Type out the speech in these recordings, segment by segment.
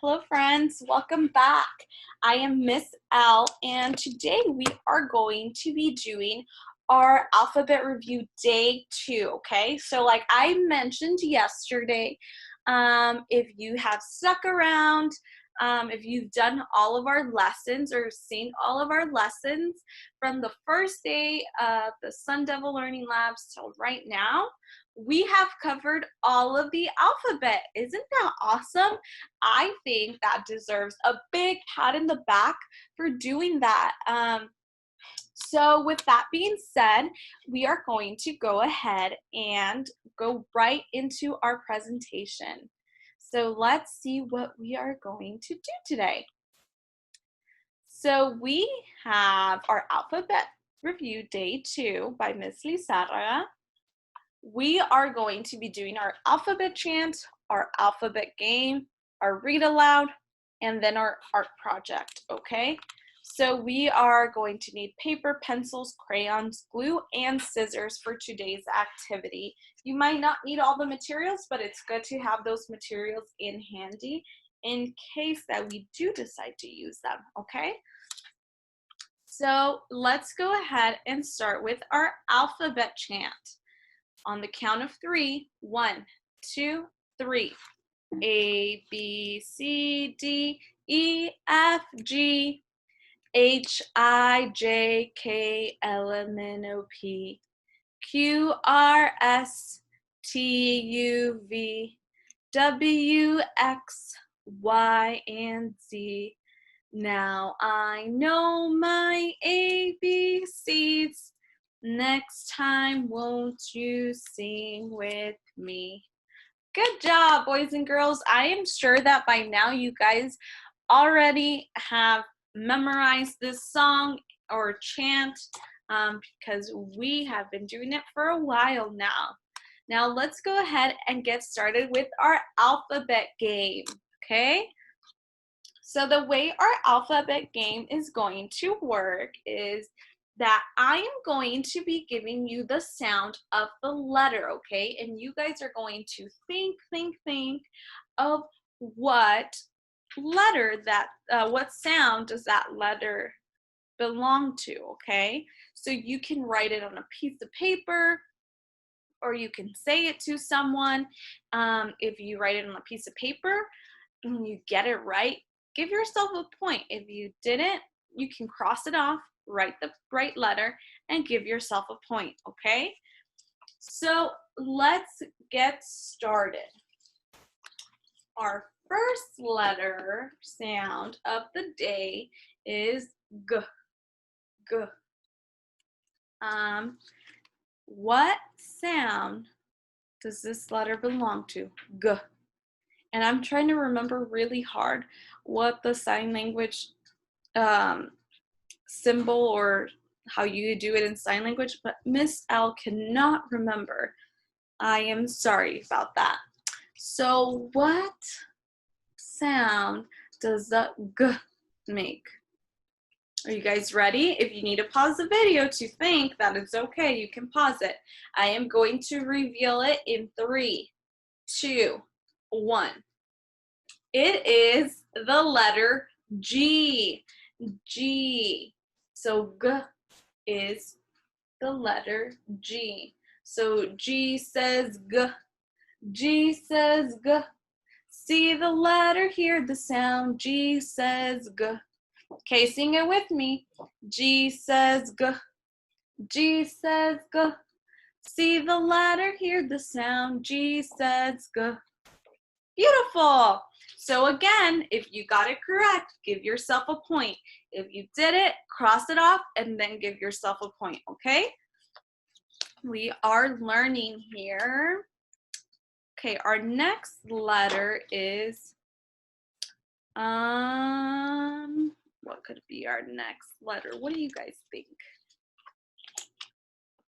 Hello friends, welcome back. I am Miss L and today we are going to be doing our alphabet review day 2, okay? So like I mentioned yesterday, if you have stuck around, if you've done all of our lessons or seen all of our lessons from the first day of the Sun Devil Learning Labs till right now, we have covered all of the alphabet. Isn't that awesome? I think that deserves a big pat in the back for doing that. So with that being said, we are going to go ahead and go right into our presentation. So let's see what we are going to do today. So we have our alphabet review day 2 by Miss Lizarraga. We are going to be doing our alphabet chant, our alphabet game, our read aloud, and then our art project, okay? So we are going to need paper, pencils, crayons, glue, and scissors for today's activity. You might not need all the materials, but it's good to have those materials in handy in case that we do decide to use them, okay? So let's go ahead and start with our alphabet chant. On the count of 3, 1, 2, 3. A, B, C, D, E, F, G, H, I, J, K, L, M, N, O, P, Q, R, S, T, U, V, W, X, Y, and Z. Now I know my ABCs. Next time, won't you sing with me? Good job, boys and girls. I am sure that by now you guys already have memorized this song or chant because we have been doing it for a while now. Now let's go ahead and get started with our alphabet game, okay? So the way our alphabet game is going to work is that I am going to be giving you the sound of the letter, okay? And you guys are going to think of what letter that, what sound does that letter belong to, okay? So you can write it on a piece of paper or you can say it to someone. If you write it on a piece of paper and you get it right, give yourself a point. If you didn't, you can cross it off, write the right letter, and give yourself a point, okay? So let's get started. Our first letter sound of the day is G. G. What sound does this letter belong to? G. And I'm trying to remember really hard what the sign language symbol or how you do it in sign language, but Miss L cannot remember. I am sorry about that. So what sound does the G make? Are you guys ready? If you need to pause the video to think, that is okay. You can pause it. I am going to reveal it in 3, 2, 1. It is the letter G. G. So G is the letter G. So G says G. G says G. See the letter, hear the sound. G says G. Okay, sing it with me. G says G. G says G. See the letter, hear the sound. G says G. Beautiful. So again, if you got it correct, give yourself a point. If you did it, cross it off and then give yourself a point, okay? We are learning here. Okay, our next letter is, what could be our next letter? What do you guys think?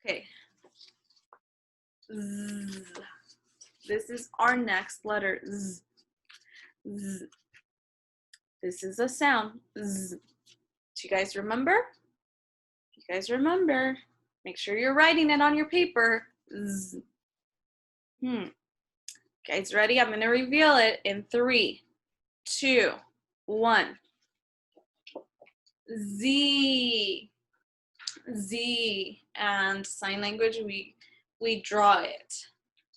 Okay. Z. This is our next letter, Z. Z. This is a sound, Z. Do you guys remember? You guys remember? Make sure you're writing it on your paper. Z. Guys ready? I'm gonna reveal it in 3, 2, 1. Z. Z. And sign language, we draw it.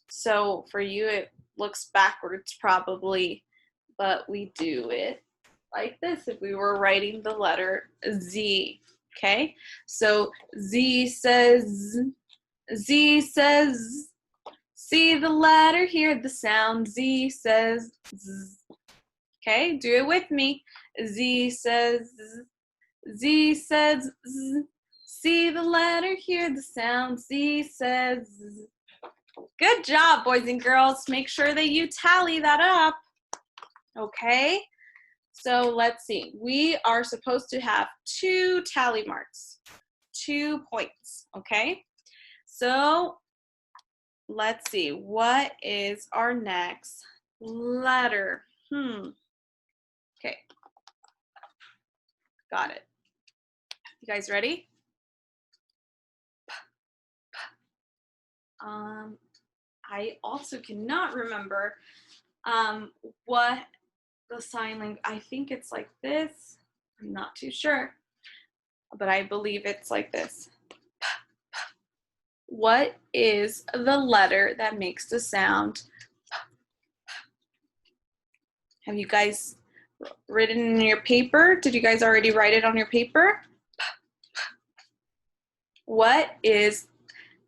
So for you, it looks backwards probably, but we do it like this if we were writing the letter Z. Okay? So Z says, Z says, see the letter, hear the sound. Z says, Z. Okay? Do it with me. Z says, Z says, Z. See the letter, hear the sound. Z says, Z. Good job, boys and girls. Make sure that you tally that up. Okay? So let's see. We are supposed to have 2 tally marks, 2 points. Okay? So let's see. What is our next letter? Okay. Got it. You guys ready? I also cannot remember what the sign language, I think it's like this. I'm not too sure, but I believe it's like this. What is the letter that makes the sound? Have you guys written in your paper? Did you guys already write it on your paper? What is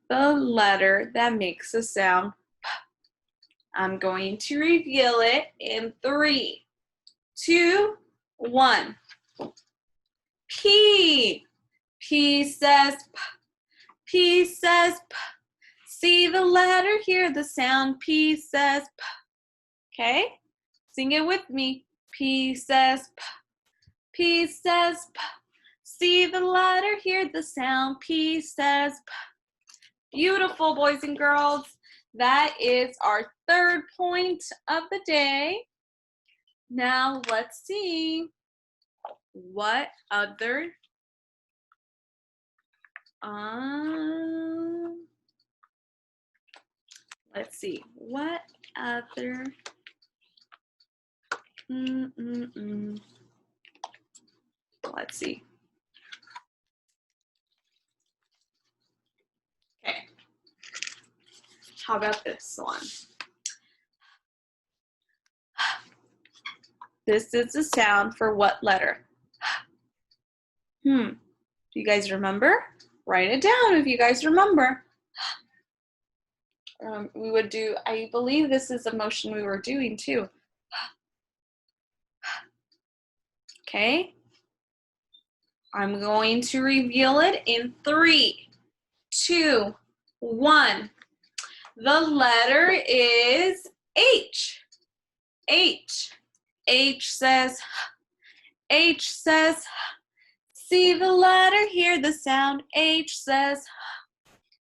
the letter that makes the sound? I'm going to reveal it in 3, 2, 1. P. P says P. P says P. See the letter, hear the sound. P says P. Okay? Sing it with me. P says P. P says P. See the letter, hear the sound. P says P. Beautiful, boys and girls. That is our 3rd point of the day. Now let's see what other let's see what other let's see. Okay. How about this one? This is the sound for what letter? Do you guys remember? Write it down if you guys remember. We would do, I believe this is the motion we were doing too. Okay. I'm going to reveal it in 3, 2, 1. The letter is H. H. H says, H says, see the letter, hear the sound. H says,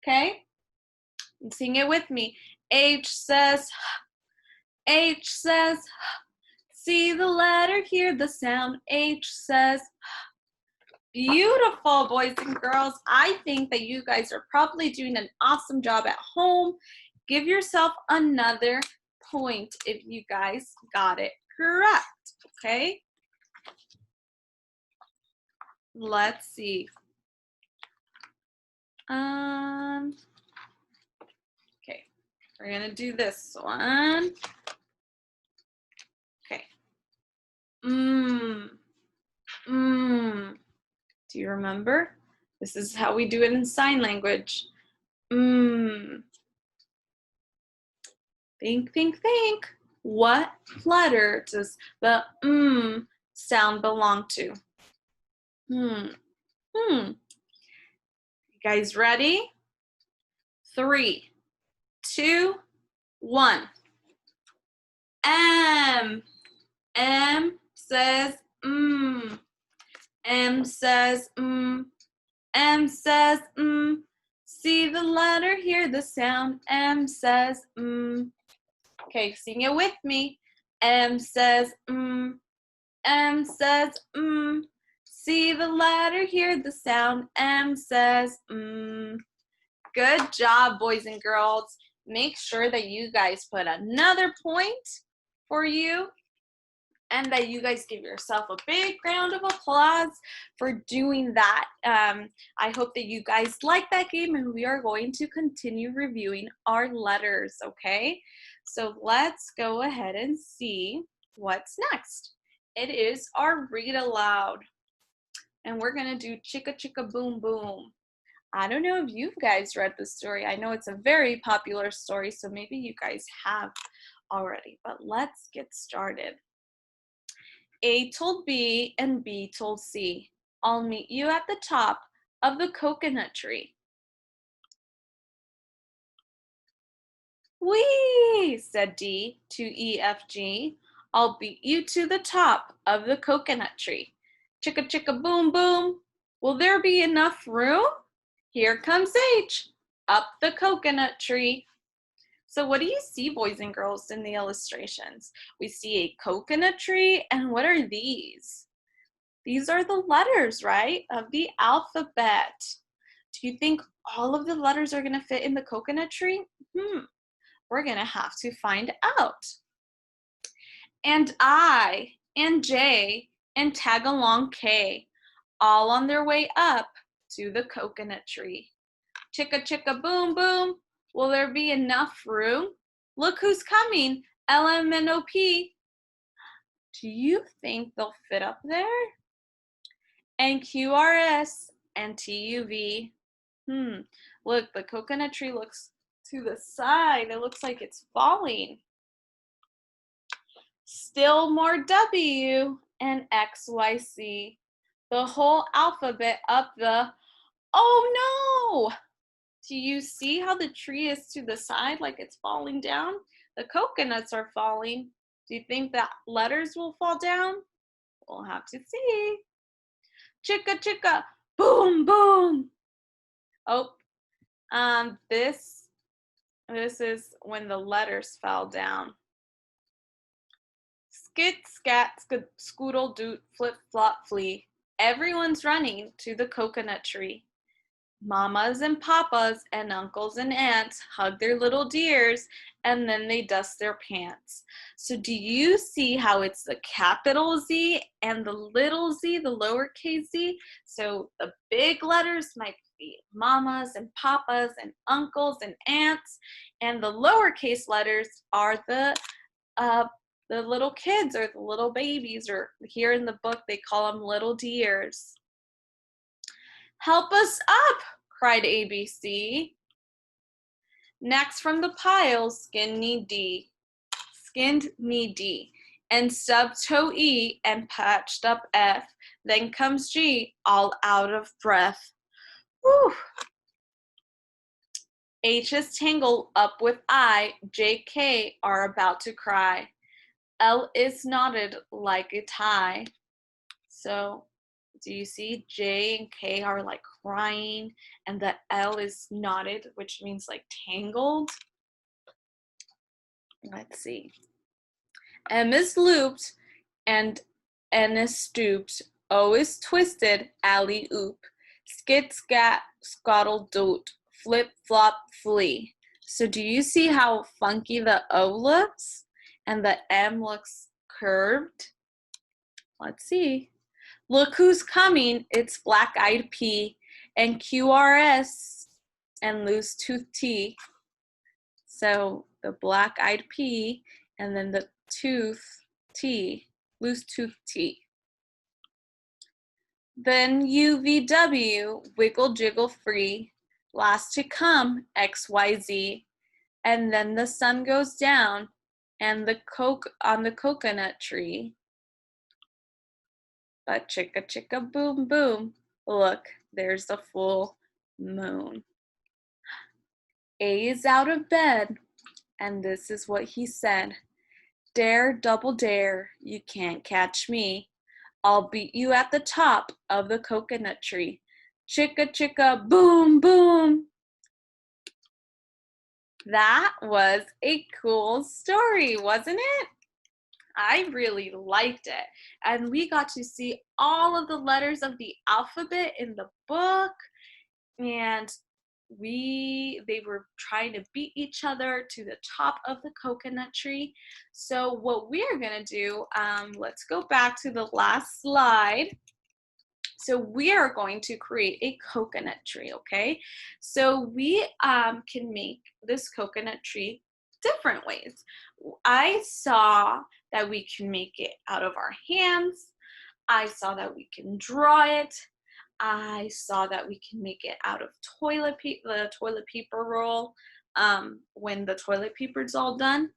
okay? Sing it with me. H says, H says, see the letter, hear the sound. H says, beautiful, boys and girls. I think that you guys are probably doing an awesome job at home. Give yourself another point if you guys got it correct, okay? Let's see. Okay, we're gonna do this one. Okay. Do you remember? This is how we do it in sign language. Think, think, think. What letter does the sound belong to? You guys ready? 3, 2, 1. M. M says M says M says see the letter, hear the sound. M says Okay, sing it with me. M says M says see the letter, hear the sound. M says Good job, boys and girls. Make sure that you guys put another point for you and that you guys give yourself a big round of applause for doing that. I hope that you guys like that game, and we are going to continue reviewing our letters, okay? So let's go ahead and see what's next. It is our read aloud, and we're gonna do Chicka Chicka Boom Boom. I don't know if you guys read the story. I know it's a very popular story, so maybe you guys have already, but let's get started. A told B and B told C, I'll meet you at the top of the coconut tree. Whee, said D to E, F, G. I'll beat you to the top of the coconut tree. Chicka chicka boom boom. Will there be enough room? Here comes H, up the coconut tree. So what do you see, boys and girls, in the illustrations? We see a coconut tree, and what are these? These are the letters, right, of the alphabet. Do you think all of the letters are gonna fit in the coconut tree? We're gonna have to find out. And I, and J, and tag along K, all on their way up to the coconut tree. Chicka chicka boom boom, will there be enough room? Look who's coming, L, M, N, O, P. Do you think they'll fit up there? And Q, R, S, and T, U, V. Look, the coconut tree looks to the side. It looks like it's falling. Still more W and X, Y, C. The whole alphabet up the, oh no! Do you see how the tree is to the side like it's falling down? The coconuts are falling. Do you think that letters will fall down? We'll have to see. Chicka chicka, boom boom. Oh, this is when the letters fell down. Skit scat scoodle doot flip flop flee. Everyone's running to the coconut tree. Mamas and papas and uncles and aunts hug their little dears, and then they dust their pants. So do you see how it's the capital Z and the little z, the lowercase z? So the big letters might be mamas and papas and uncles and aunts, and the lowercase letters are the little kids or the little babies, or here in the book they call them little dears. Help us up, cried ABC. Next from the pile, skinned knee D, and stubbed toe E, and patched up F. Then comes G, all out of breath. Whew. H is tangled up with I, J, K are about to cry. L is knotted like a tie. So do you see J and K are like crying, and the L is knotted, which means like tangled? Let's see. M is looped, and N is stooped. O is twisted, alley oop. Skit scat, scottle doot, flip flop flee. So do you see how funky the O looks? And the M looks curved? Let's see. Look who's coming, it's black-eyed P, and QRS, and loose tooth T. So the black-eyed P, and then the tooth T, loose tooth T. Then UVW, wiggle jiggle free, last to come, XYZ, and then the sun goes down, and the coke on the coconut tree. But chicka chicka boom boom, look, there's the full moon. A is out of bed, and this is what he said. Dare, double dare, you can't catch me. I'll beat you at the top of the coconut tree. Chicka chicka boom boom. That was a cool story, wasn't it? I really liked it. And we got to see all of the letters of the alphabet in the book. And they were trying to beat each other to the top of the coconut tree. So what we're gonna do, let's go back to the last slide. So we are going to create a coconut tree, okay? So we can make this coconut tree different ways. I saw that we can make it out of our hands. I saw that we can draw it. I saw that we can make it out of the toilet paper roll when the toilet paper is all done.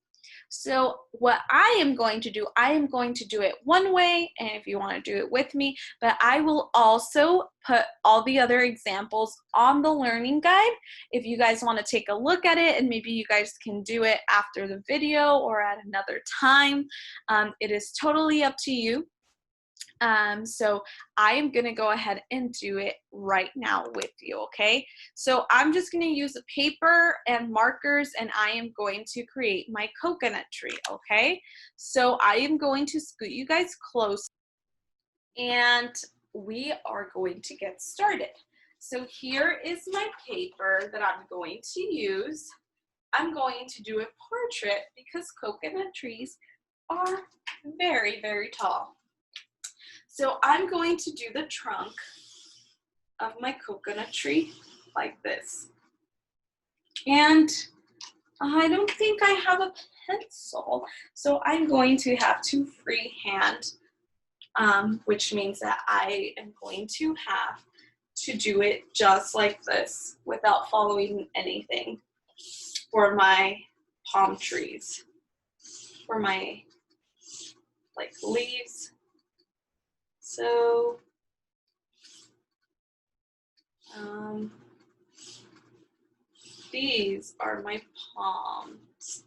So what I am going to do, I am going to do it one way, and if you want to do it with me, but I will also put all the other examples on the learning guide if you guys want to take a look at it, and maybe you guys can do it after the video or at another time. It is totally up to you. So I am going to go ahead and do it right now with you, okay? So I'm just going to use a paper and markers, and I am going to create my coconut tree, okay? So I am going to scoot you guys close, and we are going to get started. So here is my paper that I'm going to use. I'm going to do a portrait because coconut trees are very, very tall. So I'm going to do the trunk of my coconut tree like this. And I don't think I have a pencil, so I'm going to have to freehand, which means that I am going to have to do it just like this without following anything for my palm trees, for my like leaves. So these are my palms.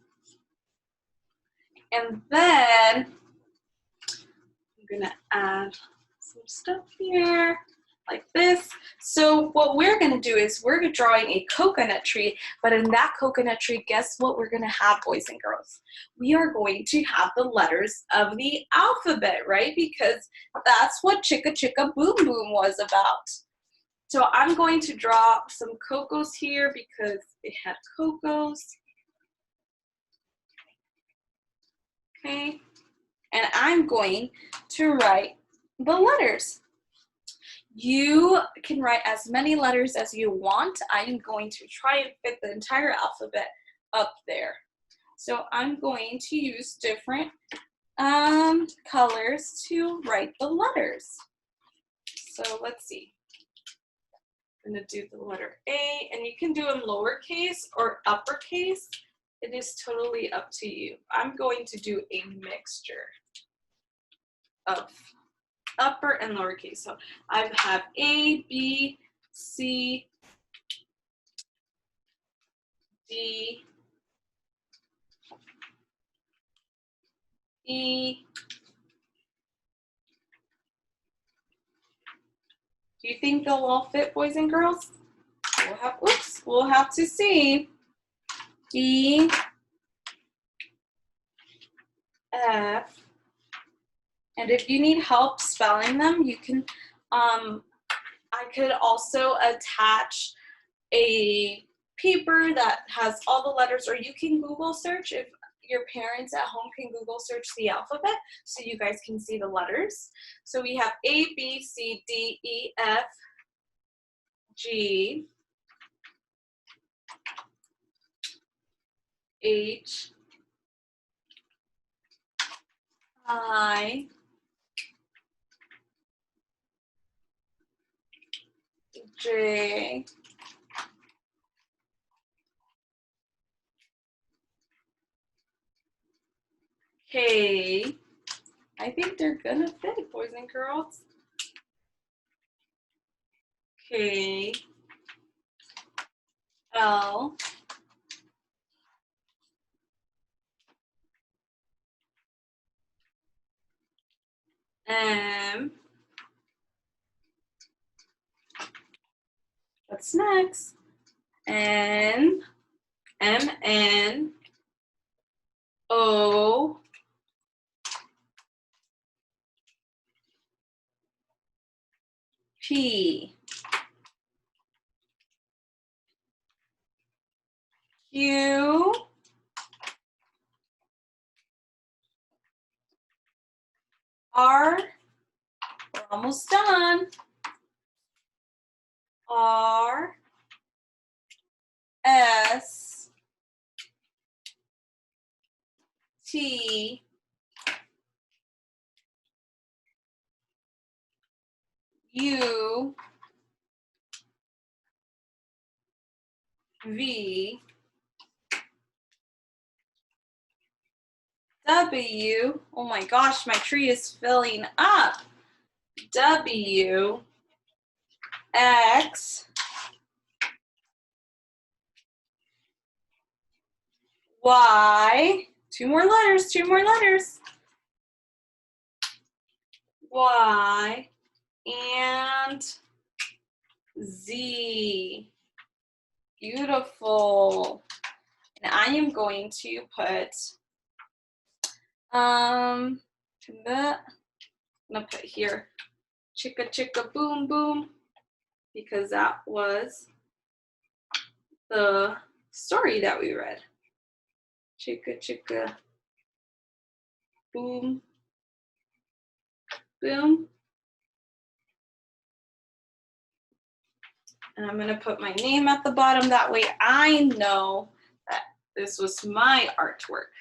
And then I'm gonna add some stuff here like this. So what we're gonna do is we're drawing a coconut tree, but in that coconut tree, guess what we're gonna have, boys and girls? We are going to have the letters of the alphabet, right? Because that's what Chicka Chicka Boom Boom was about. So I'm going to draw some cocos here because it had cocos. Okay, and I'm going to write the letters. You can write as many letters as you want. I am going to try and fit the entire alphabet up there. So I'm going to use different colors to write the letters. So let's see. I'm going to do the letter A, and you can do them lowercase or uppercase. It is totally up to you. I'm going to do a mixture of upper and lowercase. So I have A, B, C, D, E. Do you think they'll all fit, boys and girls? We'll have to see. E, F. And if you need help spelling them, you can, I could also attach a paper that has all the letters, or you can Google search if your parents at home can Google search the alphabet so you guys can see the letters. So we have A, B, C, D, E, F, G, H, I, J, K. I think they're gonna fit, boys and girls. K, L, M. What's next? N, M, N, O, P. Q, R, we're almost done. R, S, T, U, V, W, oh my gosh, my tree is filling up. W, X, Y, two more letters. Y, and Z. Beautiful. And I am going to put, I'm gonna put here, chicka chicka boom boom, because that was the story that we read. Chicka chicka boom boom. And I'm gonna put my name at the bottom, that way I know that this was my artwork.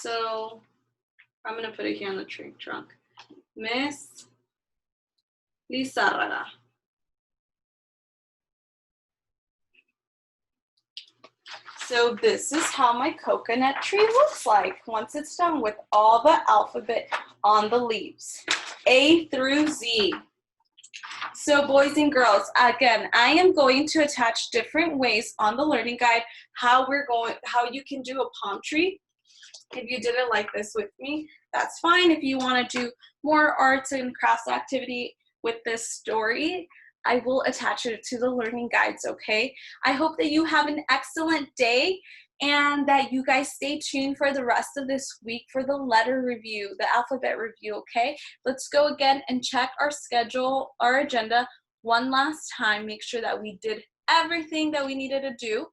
So I'm gonna put it here on the tree trunk. Miss Lizarraga. So this is how my coconut tree looks like once it's done with all the alphabet on the leaves, A through Z. So boys and girls, again, I am going to attach different ways on the learning guide how you can do a palm tree. If you did it like this with me, that's fine. If you want to do more arts and crafts activity with this story, I will attach it to the learning guides, okay? I hope that you have an excellent day and that you guys stay tuned for the rest of this week for the letter review, the alphabet review, okay? Let's go again and check our schedule, our agenda one last time. Make sure that we did everything that we needed to do.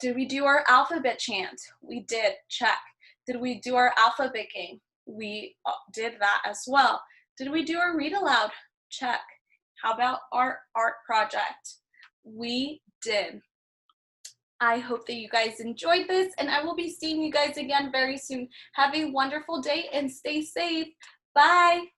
Did we do our alphabet chant? We did, check. Did we do our alphabet game? We did that as well. Did we do our read aloud? Check. How about our art project? We did. I hope that you guys enjoyed this, and I will be seeing you guys again very soon. Have a wonderful day and stay safe. Bye.